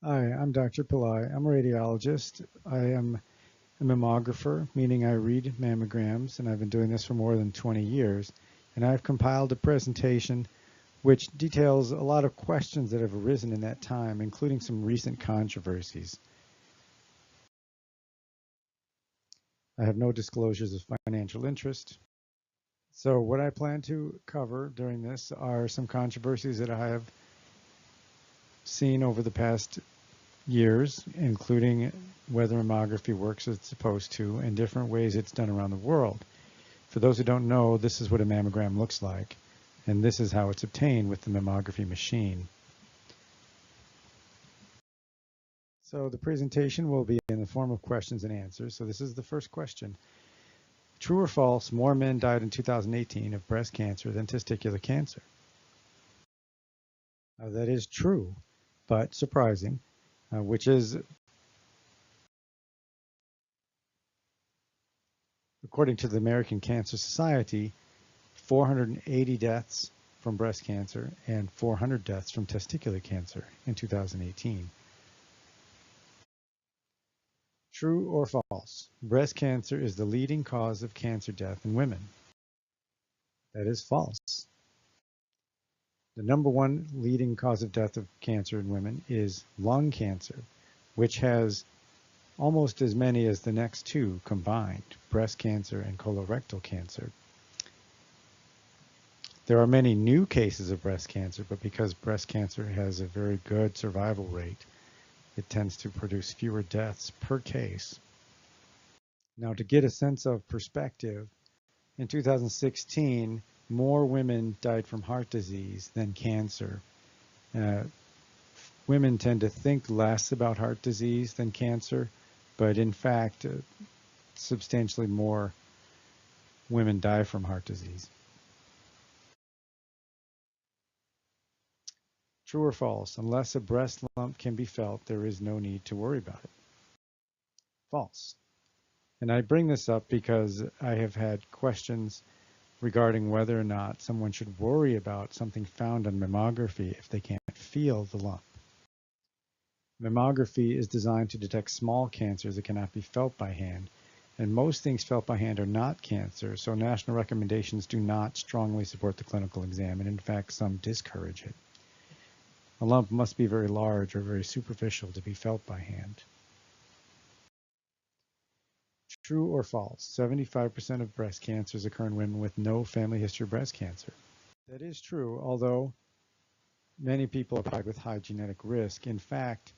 Hi, I'm Dr. Pillai. I'm a radiologist. I am a mammographer, meaning I read mammograms, and I've been doing this for more than 20 years. And I've compiled a presentation which details a lot of questions that have arisen in that time, including some recent controversies. I have no disclosures of financial interest. So what I plan to cover during this are some controversies that I have seen over the past years, including whether mammography works as it's supposed to and different ways it's done around the world. For those who don't know, this is what a mammogram looks like, and this is how it's obtained with the mammography machine. So the presentation will be in the form of questions and answers. So this is the first question. True or false, more men died in 2018 of breast cancer than testicular cancer? That is true, but surprising, which is, according to the American Cancer Society, 480 deaths from breast cancer and 400 deaths from testicular cancer in 2018. True or false? Breast cancer is the leading cause of cancer death in women. That is false. The number one leading cause of death of cancer in women is lung cancer, which has almost as many as the next two combined, breast cancer and colorectal cancer. There are many new cases of breast cancer, but because breast cancer has a very good survival rate, it tends to produce fewer deaths per case. Now, to get a sense of perspective, in 2016, more women died from heart disease than cancer. Women tend to think less about heart disease than cancer, but in fact, substantially more women die from heart disease. True or false? Unless a breast lump can be felt, there is no need to worry about it. False. And I bring this up because I have had questions regarding whether or not someone should worry about something found on mammography if they can't feel the lump. Mammography is designed to detect small cancers that cannot be felt by hand, and most things felt by hand are not cancer, so national recommendations do not strongly support the clinical exam, and in fact some discourage it. A lump must be very large or very superficial to be felt by hand. True or false? 75% of breast cancers occur in women with no family history of breast cancer. That is true, although many people are diagnosed with high genetic risk. In fact,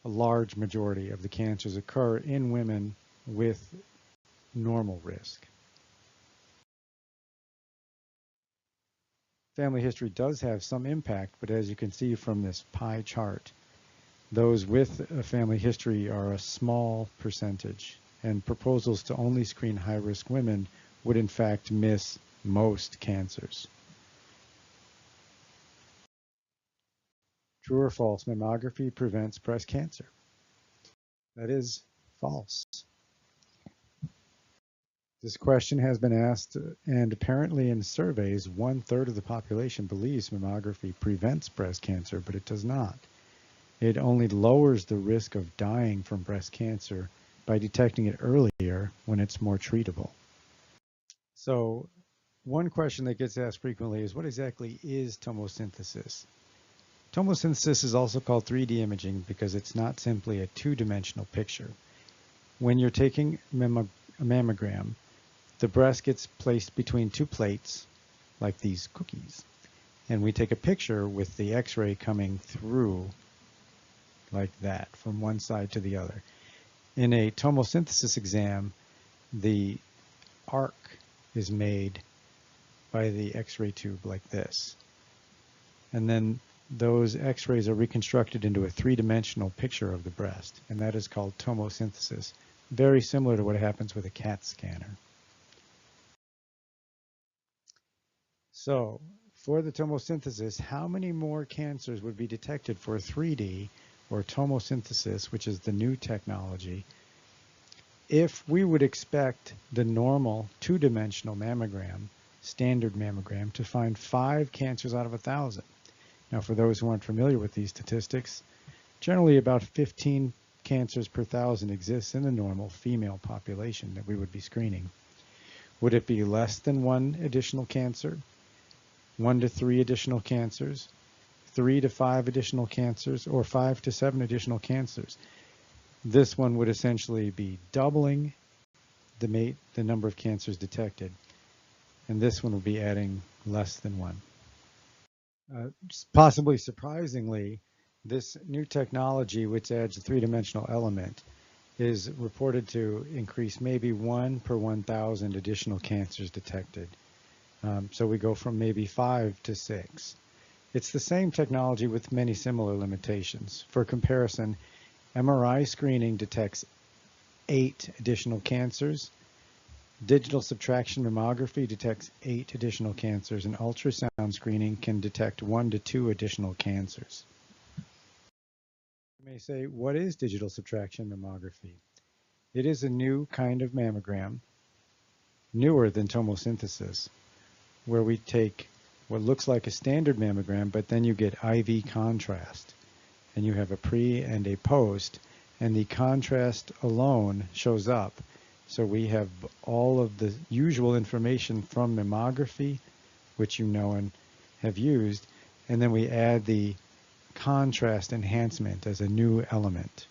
a large majority of the cancers occur in women with normal risk. Family history does have some impact, but as you can see from this pie chart, those with a family history are a small percentage, and proposals to only screen high-risk women would in fact miss most cancers. True or false? Mammography prevents breast cancer. That is false. This question has been asked, and apparently in surveys, 1/3 of the population believes mammography prevents breast cancer, but it does not. It only lowers the risk of dying from breast cancer by detecting it earlier when it's more treatable. So, one question that gets asked frequently is, what exactly is tomosynthesis? Tomosynthesis is also called 3D imaging because it's not simply a two-dimensional picture. When you're taking a mammogram, the breast gets placed between two plates, like these cookies, and we take a picture with the X-ray coming through like that, from one side to the other. In a tomosynthesis exam, the arc is made by the X-ray tube like this. And then those X-rays are reconstructed into a three-dimensional picture of the breast, and that is called tomosynthesis, very similar to what happens with a CAT scanner. So, for the tomosynthesis, how many more cancers would be detected for 3D or tomosynthesis, which is the new technology, if we would expect the normal two-dimensional mammogram, standard mammogram, to find 5 cancers out of 1,000? Now, for those who aren't familiar with these statistics, Generally, about 15 cancers per thousand exists in the normal female population that we would be screening. Would it be less than one additional cancer? 1 to 3 additional cancers? 3 to 5 additional cancers? Or 5 to 7 additional cancers? This one would essentially be doubling the number of cancers detected, and this one will be adding less than 1. Possibly surprisingly, this new technology, which adds a three-dimensional element, is reported to increase maybe 1 per 1,000 additional cancers detected. So we go from maybe 5 to 6. It's the same technology with many similar limitations. For comparison, MRI screening detects 8 additional cancers. Digital subtraction mammography detects 8 additional cancers, and ultrasound screening can detect 1 to 2 additional cancers. You may say, what is digital subtraction mammography? It is a new kind of mammogram, newer than tomosynthesis, where we take what looks like a standard mammogram, but then you get IV contrast, and you have a pre and a post, and the contrast alone shows up. So we have all of the usual information from mammography, which you know and have used, and then we add the contrast enhancement as a new element.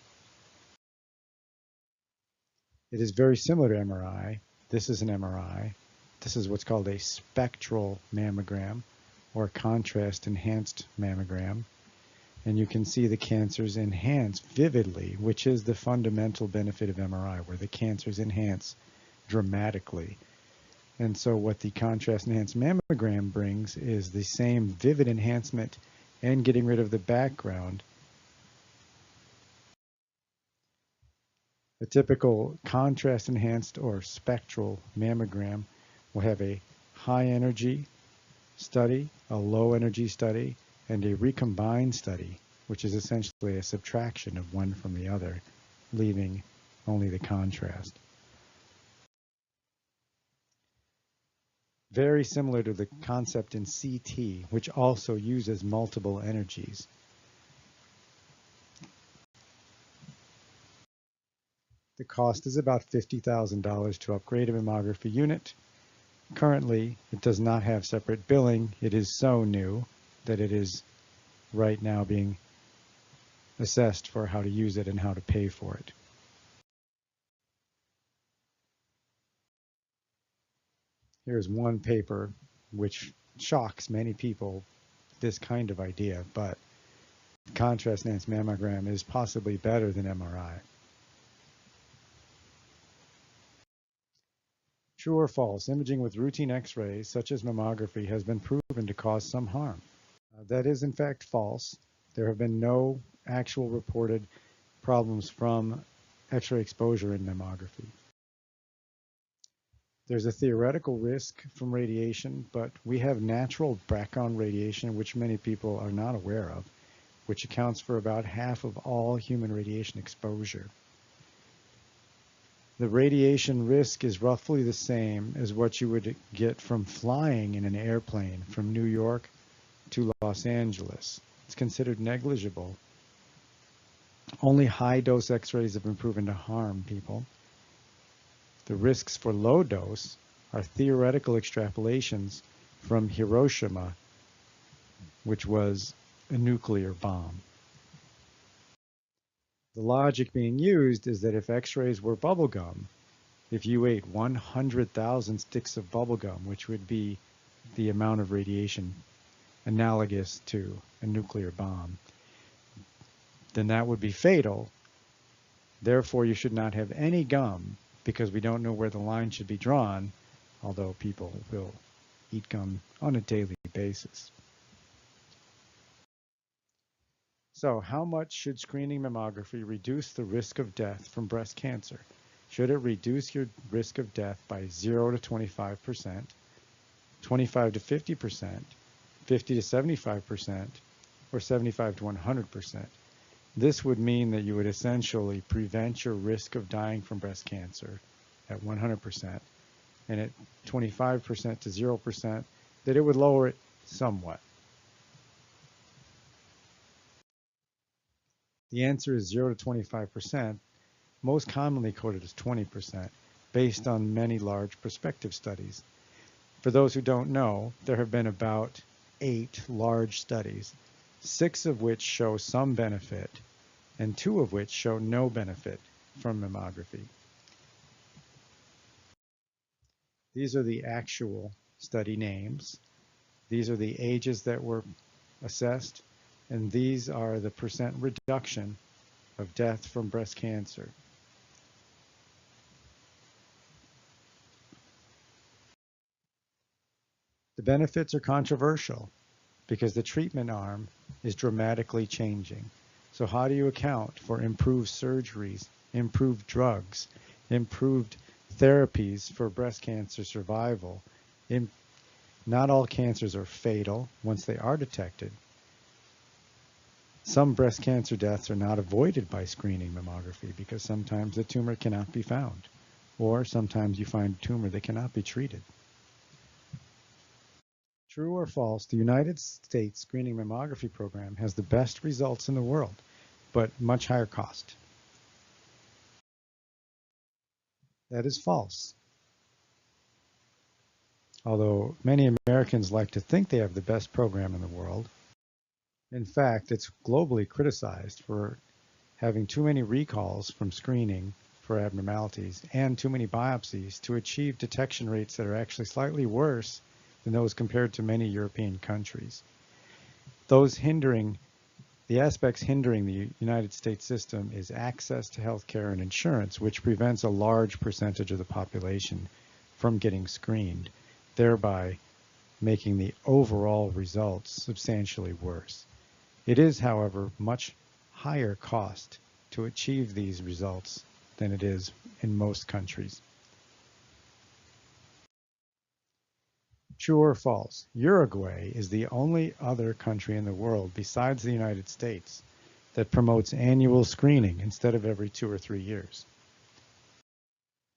It is very similar to MRI. This is an MRI. This is what's called a spectral mammogram or contrast enhanced mammogram. And you can see the cancers enhanced vividly, which is the fundamental benefit of MRI, where the cancers enhance dramatically. And so what the contrast enhanced mammogram brings is the same vivid enhancement and getting rid of the background. A typical contrast enhanced or spectral mammogram will have a high energy study, a low energy study, and a recombined study, which is essentially a subtraction of one from the other, leaving only the contrast. Very similar to the concept in CT, which also uses multiple energies. The cost is about $50,000 to upgrade a mammography unit. Currently, it does not have separate billing. It is so new that it is right now being assessed for how to use it and how to pay for it. Here's one paper which shocks many people, this kind of idea, but contrast enhanced mammogram is possibly better than MRI. True or false, imaging with routine X-rays, such as mammography, has been proven to cause some harm. That is in fact false. There have been no actual reported problems from X-ray exposure in mammography. There's a theoretical risk from radiation, but we have natural background radiation, which many people are not aware of, which accounts for about half of all human radiation exposure. The radiation risk is roughly the same as what you would get from flying in an airplane from New York to Los Angeles. It's considered negligible. Only high-dose X-rays have been proven to harm people. The risks for low dose are theoretical extrapolations from Hiroshima, which was a nuclear bomb. The logic being used is that if X-rays were bubblegum, if you ate 100,000 sticks of bubblegum, which would be the amount of radiation analogous to a nuclear bomb, then that would be fatal. Therefore, you should not have any gum, because we don't know where the line should be drawn, although people will eat gum on a daily basis. So how much should screening mammography reduce the risk of death from breast cancer? Should it reduce your risk of death by 0 to 25%, 25 to 50%, 50 to 75%, or 75 to 100%? This would mean that you would essentially prevent your risk of dying from breast cancer at 100%, and at 25% to 0%, that it would lower it somewhat. The answer is 0 to 25%, most commonly quoted as 20%, based on many large prospective studies. For those who don't know, there have been about 8 large studies, 6 of which show some benefit, and 2 of which show no benefit from mammography. These are the actual study names. These are the ages that were assessed, and these are the percent reduction of death from breast cancer. The benefits are controversial because the treatment arm is dramatically changing. So how do you account for improved surgeries, improved drugs, improved therapies for breast cancer survival? Not all cancers are fatal once they are detected. Some breast cancer deaths are not avoided by screening mammography because sometimes the tumor cannot be found, or sometimes you find a tumor that cannot be treated. True or false, the United States screening mammography program has the best results in the world, but much higher cost. That is false. Although many Americans like to think they have the best program in the world, in fact, it's globally criticized for having too many recalls from screening for abnormalities and too many biopsies to achieve detection rates that are actually slightly worse than those compared to many European countries. The aspects hindering the United States system is access to health care and insurance, which prevents a large percentage of the population from getting screened, thereby making the overall results substantially worse. It is, however, much higher cost to achieve these results than it is in most countries. True or false? Uruguay is the only other country in the world besides the United States that promotes annual screening instead of every 2 or 3 years.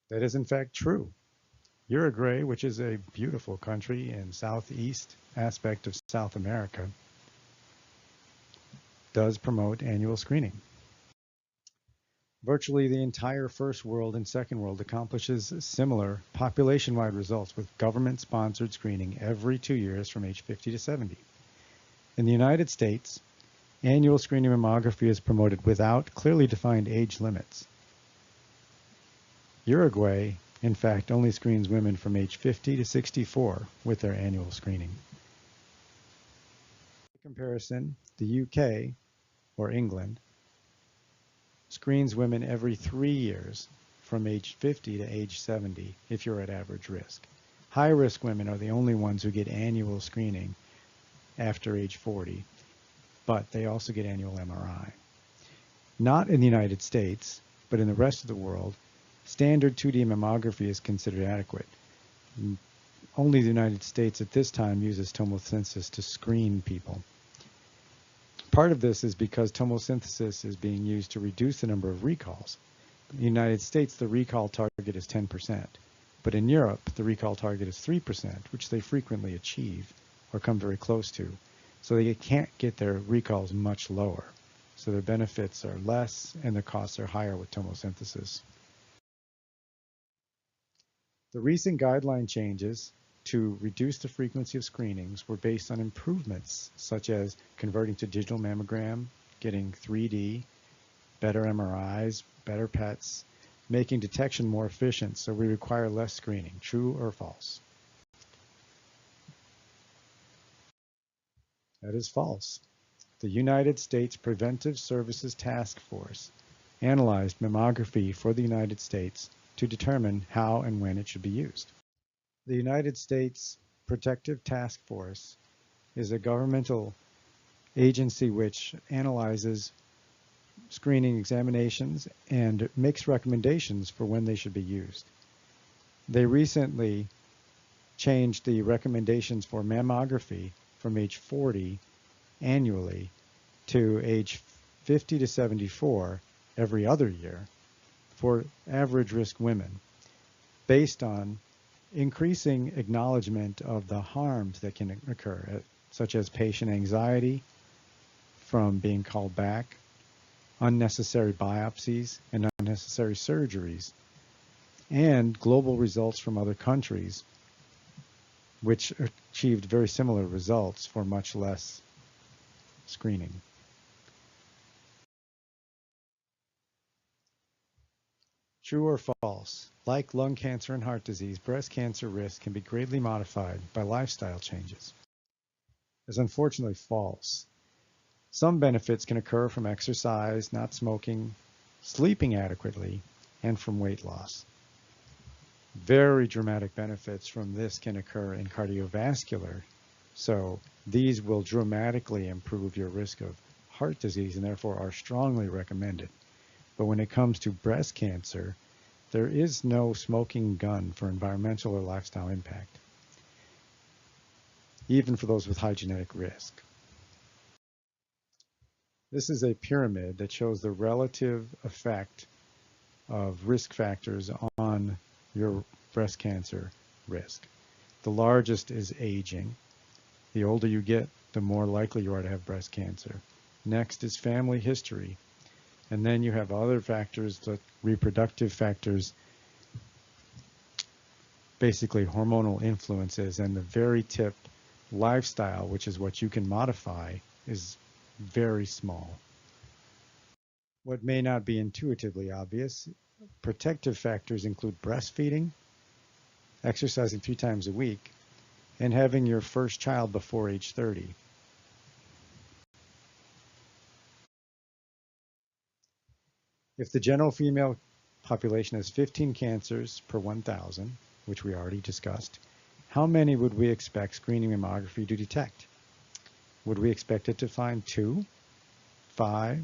That is in fact true. Uruguay, which is a beautiful country in southeast aspect of South America, does promote annual screening. Virtually the entire first world and second world accomplishes similar population-wide results with government-sponsored screening every 2 years from age 50 to 70. In the United States, annual screening mammography is promoted without clearly defined age limits. Uruguay, in fact, only screens women from age 50 to 64 with their annual screening. In comparison, the UK, or England, screens women every 3 years from age 50 to age 70 if you're at average risk. High-risk women are the only ones who get annual screening after age 40, but they also get annual MRI. Not in the United States, but in the rest of the world, standard 2D mammography is considered adequate. Only the United States at this time uses tomosynthesis to screen people. Part of this is because tomosynthesis is being used to reduce the number of recalls. In the United States, the recall target is 10%, but in Europe, the recall target is 3%, which they frequently achieve or come very close to. So they can't get their recalls much lower. So their benefits are less and their costs are higher with tomosynthesis. The recent guideline changes to reduce the frequency of screenings were based on improvements such as converting to digital mammogram, getting 3D, better MRIs, better PETs, making detection more efficient, so we require less screening. True or false? That is false. The United States Preventive Services Task Force analyzed mammography for the United States to determine how and when it should be used. The United States Protective Task Force is a governmental agency which analyzes screening examinations and makes recommendations for when they should be used. They recently changed the recommendations for mammography from age 40 annually to age 50 to 74 every other year for average risk women, based on increasing acknowledgement of the harms that can occur, such as patient anxiety from being called back, unnecessary biopsies and unnecessary surgeries, and global results from other countries, which achieved very similar results for much less screening. True or false? Like lung cancer and heart disease, breast cancer risk can be greatly modified by lifestyle changes. It's unfortunately false. Some benefits can occur from exercise, not smoking, sleeping adequately, and from weight loss. Very dramatic benefits from this can occur in cardiovascular, so these will dramatically improve your risk of heart disease and therefore are strongly recommended. But when it comes to breast cancer, there is no smoking gun for environmental or lifestyle impact, even for those with high genetic risk. This is a pyramid that shows the relative effect of risk factors on your breast cancer risk. The largest is aging. The older you get, the more likely you are to have breast cancer. Next is family history. And then you have other factors, like reproductive factors, basically hormonal influences, and the very tip, lifestyle, which is what you can modify, is very small. What may not be intuitively obvious, protective factors include breastfeeding, exercising 3 times a week, and having your first child before age 30. If the general female population has 15 cancers per 1,000, which we already discussed, how many would we expect screening mammography to detect? Would we expect it to find 2, 5,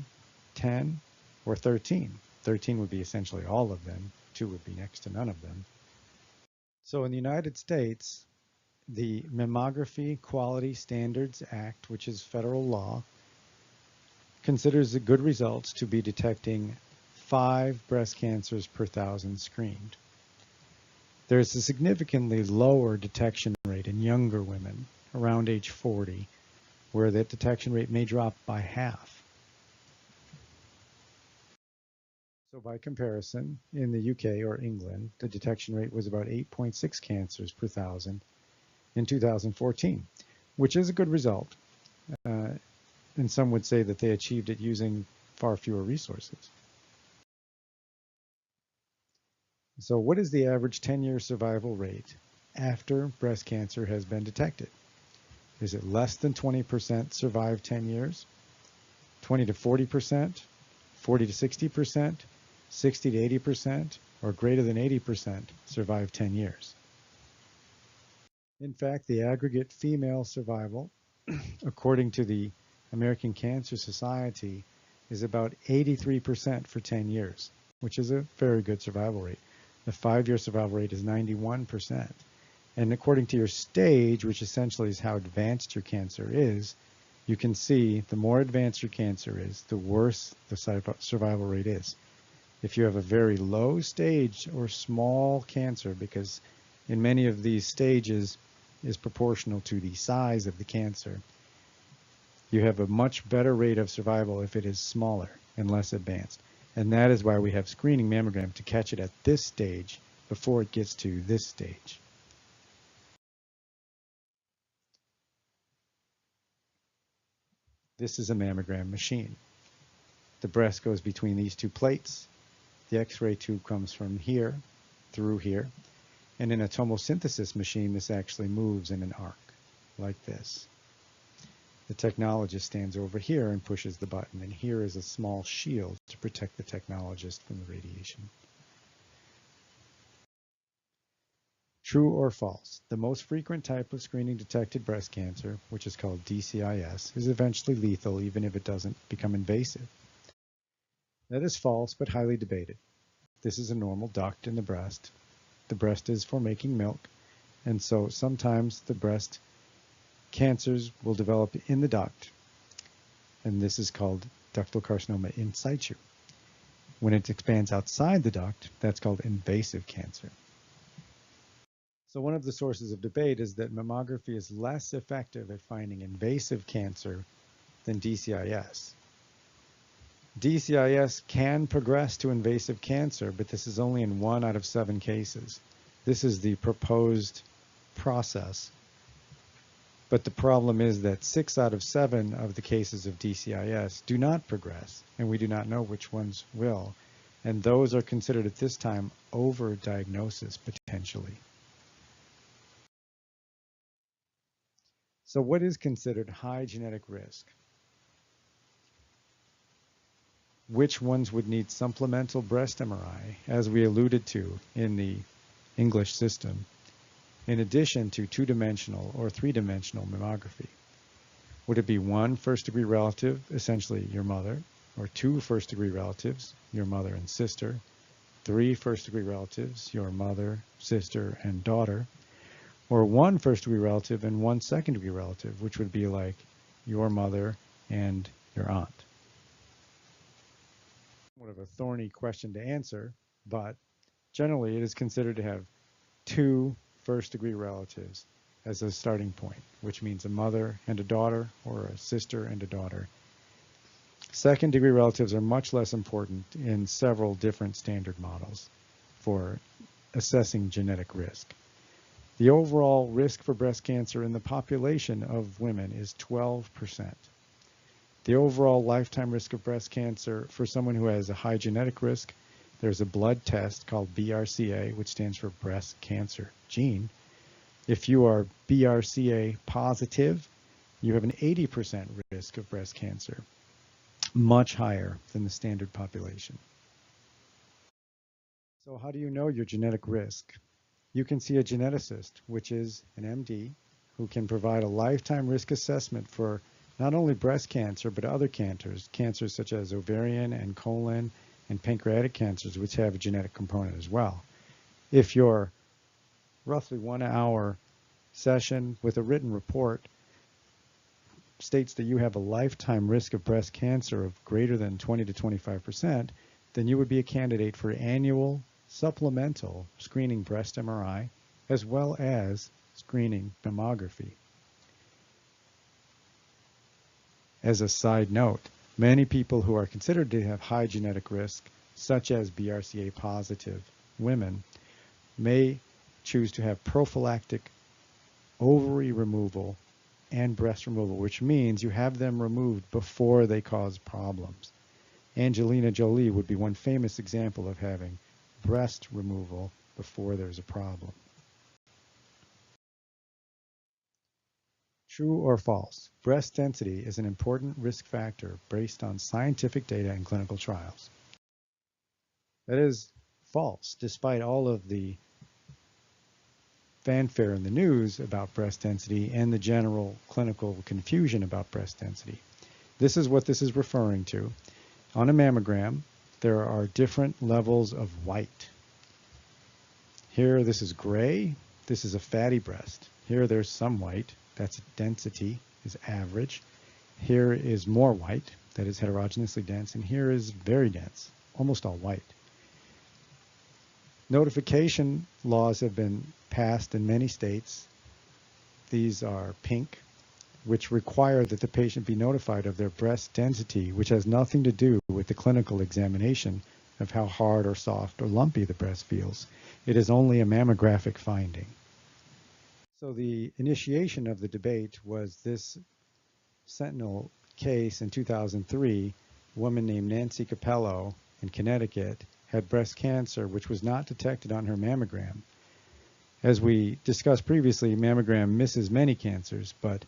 10, or 13? 13 would be essentially all of them. 2 would be next to none of them. So in the United States, the Mammography Quality Standards Act, which is federal law, considers the good results to be detecting 5 breast cancers per 1,000 screened. There is a significantly lower detection rate in younger women, around age 40, where that detection rate may drop by half. So by comparison, in the UK or England, the detection rate was about 8.6 cancers per 1,000 in 2014, which is a good result. And some would say that they achieved it using far fewer resources. So what is the average 10-year survival rate after breast cancer has been detected? Is it less than 20% survive 10 years? 20 to 40%? 40 to 60%? 60 to 80%? Or greater than 80% survive 10 years? In fact, the aggregate female survival, according to the American Cancer Society, is about 83% for 10 years, which is a very good survival rate. The 5-year survival rate is 91%. And according to your stage, which essentially is how advanced your cancer is, you can see the more advanced your cancer is, the worse the survival rate is. If you have a very low stage or small cancer, because in many of these stages is proportional to the size of the cancer, you have a much better rate of survival if it is smaller and less advanced. And that is why we have screening mammogram, to catch it at this stage before it gets to this stage. This is a mammogram machine. The breast goes between these 2 plates. The X-ray tube comes from here through here. And in a tomosynthesis machine, this actually moves in an arc like this. The technologist stands over here and pushes the button, and here is a small shield to protect the technologist from the radiation. True or false? The most frequent type of screening detected breast cancer, which is called DCIS, is eventually lethal even if it doesn't become invasive. That is false, but highly debated. This is a normal duct in the breast. The breast is for making milk, and so sometimes the breast cancers will develop in the duct, and this is called ductal carcinoma in situ. When it expands outside the duct, that's called invasive cancer. So one of the sources of debate is that mammography is less effective at finding invasive cancer than DCIS. DCIS can progress to invasive cancer, but this is only in 1 out of 7 cases. This is the proposed process. But the problem is that 6 out of 7 of the cases of DCIS do not progress, and we do not know which ones will. And those are considered at this time overdiagnosis potentially. So what is considered high genetic risk? Which ones would need supplemental breast MRI, as we alluded to in the English system, in addition to 2-dimensional or 3-dimensional mammography? Would it be 1 first-degree relative, essentially your mother, or 2 first-degree relatives, your mother and sister, 3 first-degree relatives, your mother, sister, and daughter, or 1 first-degree relative and 1 second-degree relative, which would be like your mother and your aunt? Somewhat of a thorny question to answer, but generally it is considered to have 2 first-degree relatives as a starting point, which means a mother and a daughter or a sister and a daughter. Second-degree relatives are much less important in several different standard models for assessing genetic risk. The overall risk for breast cancer in the population of women is 12%. The overall lifetime risk of breast cancer for someone who has a high genetic risk, there's a blood test called BRCA, which stands for breast cancer gene. If you are BRCA positive, you have an 80% risk of breast cancer, much higher than the standard population. So how do you know your genetic risk? You can see a geneticist, which is an MD, who can provide a lifetime risk assessment for not only breast cancer, but other cancers such as ovarian and colon and pancreatic cancers, which have a genetic component as well. If your roughly 1-hour session with a written report states that you have a lifetime risk of breast cancer of greater than 20 to 25%, then you would be a candidate for annual supplemental screening breast MRI as well as screening mammography. As a side note, many people who are considered to have high genetic risk, such as BRCA positive women, may choose to have prophylactic ovary removal and breast removal, which means you have them removed before they cause problems. Angelina Jolie would be one famous example of having breast removal before there's a problem. True or false? Breast density is an important risk factor based on scientific data and clinical trials. That is false, despite all of the fanfare in the news about breast density and the general clinical confusion about breast density. This is what this is referring to. On a mammogram, there are different levels of white. Here, this is gray. This is a fatty breast. Here, there's some white. That's density, is average. Here is more white. That is heterogeneously dense. And here is very dense, almost all white. Notification laws have been passed in many states. These are pink, which require that the patient be notified of their breast density, which has nothing to do with the clinical examination of how hard or soft or lumpy the breast feels. It is only a mammographic finding. So the initiation of the debate was this sentinel case in 2003. A woman named Nancy Capello in Connecticut had breast cancer, which was not detected on her mammogram. As we discussed previously, mammogram misses many cancers, but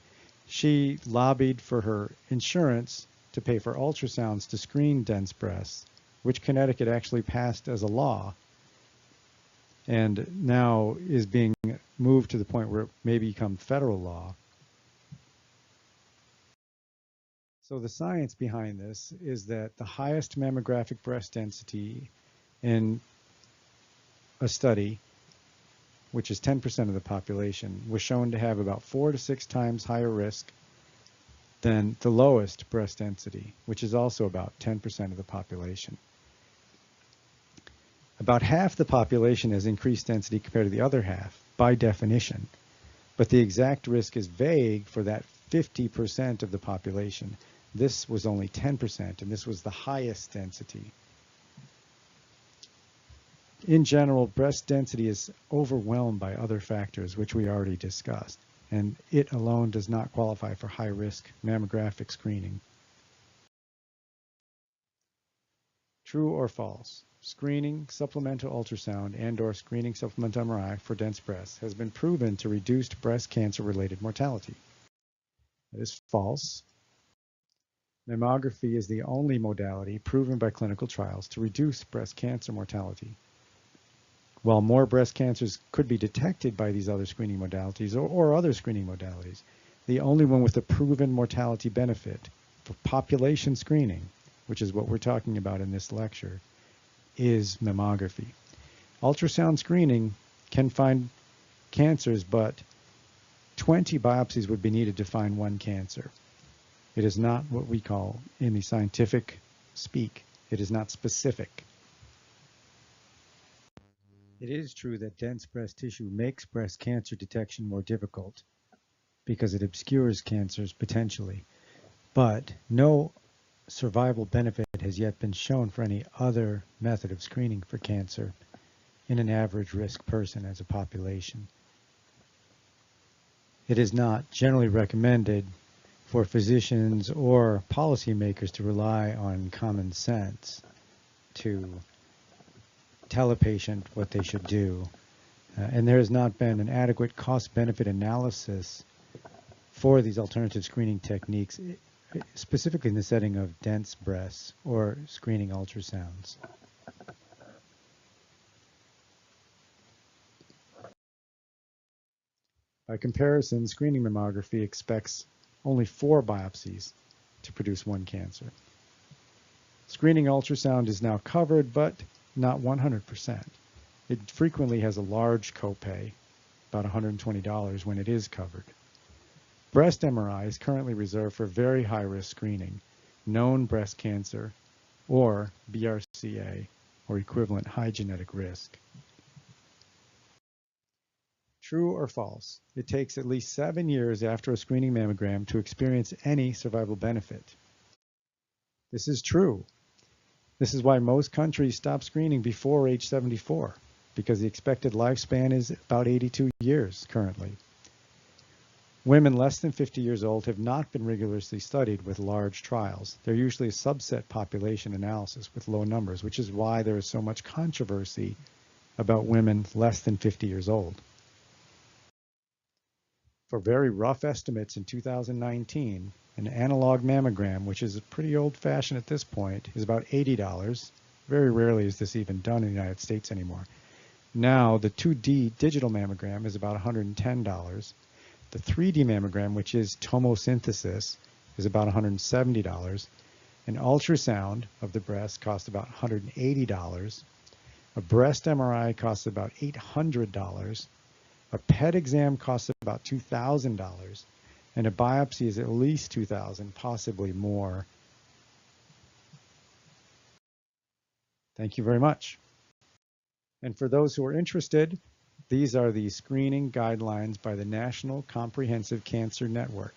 she lobbied for her insurance to pay for ultrasounds to screen dense breasts, which Connecticut actually passed as a law, and now is being moved to the point where it may become federal law. So the science behind this is that the highest mammographic breast density in a study, which is 10% of the population, was shown to have about 4 to 6 times higher risk than the lowest breast density, which is also about 10% of the population. About half the population has increased density compared to the other half, by definition, but the exact risk is vague for that 50% of the population. This was only 10%, and this was the highest density. In general, breast density is overwhelmed by other factors, which we already discussed, and it alone does not qualify for high-risk mammographic screening. True or false? Screening, supplemental ultrasound, and/or screening supplemental MRI for dense breasts has been proven to reduce breast cancer-related mortality. That is false. Mammography is the only modality proven by clinical trials to reduce breast cancer mortality. While more breast cancers could be detected by these other screening modalities or other screening modalities, the only one with a proven mortality benefit for population screening, which is what we're talking about in this lecture, is mammography. Ultrasound screening can find cancers, but 20 biopsies would be needed to find one cancer. It is not what we call, in the scientific speak, it is not specific. It is true that dense breast tissue makes breast cancer detection more difficult because it obscures cancers potentially, but no survival benefit has yet been shown for any other method of screening for cancer in an average risk person as a population. It is not generally recommended for physicians or policymakers to rely on common sense to tell a patient what they should do. And there has not been an adequate cost-benefit analysis for these alternative screening techniques, specifically in the setting of dense breasts or screening ultrasounds. By comparison, screening mammography expects only 4 biopsies to produce one cancer. Screening ultrasound is now covered, but not 100%. It frequently has a large copay, about $120 when it is covered. Breast MRI is currently reserved for very high-risk screening, known breast cancer, or BRCA, or equivalent high genetic risk. True or false? It takes at least 7 years after a screening mammogram to experience any survival benefit. This is true. This is why most countries stop screening before age 74, because the expected lifespan is about 82 years currently. Women less than 50 years old have not been rigorously studied with large trials. They're usually a subset population analysis with low numbers, which is why there is so much controversy about women less than 50 years old. For very rough estimates in 2019, an analog mammogram, which is pretty old-fashioned at this point, is about $80. Very rarely is this even done in the United States anymore. Now, the 2D digital mammogram is about $110. The 3D mammogram, which is tomosynthesis, is about $170. An ultrasound of the breast costs about $180. A breast MRI costs about $800. A PET exam costs about $2,000. And a biopsy is at least $2,000, possibly more. Thank you very much. And for those who are interested, these are the screening guidelines by the National Comprehensive Cancer Network.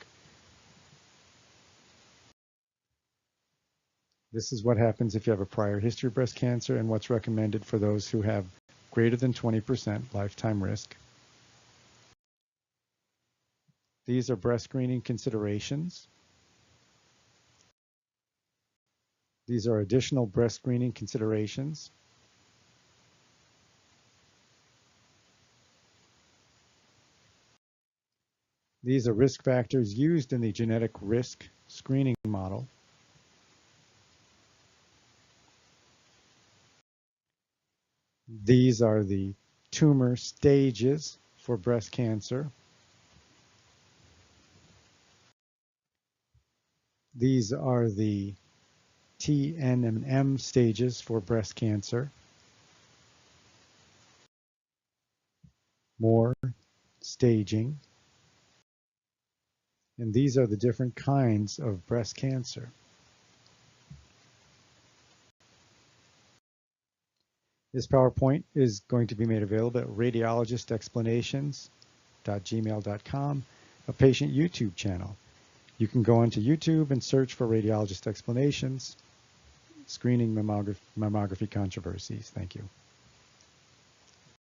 This is what happens if you have a prior history of breast cancer and what's recommended for those who have greater than 20% lifetime risk. These are breast screening considerations. These are additional breast screening considerations. These are risk factors used in the genetic risk screening model. These are the tumor stages for breast cancer. These are the T, N, and M stages for breast cancer. More staging. And these are the different kinds of breast cancer. This PowerPoint is going to be made available at radiologistexplanations.gmail.com, a patient YouTube channel. You can go onto YouTube and search for Radiologist Explanations, Screening Mammography Controversies. Thank you.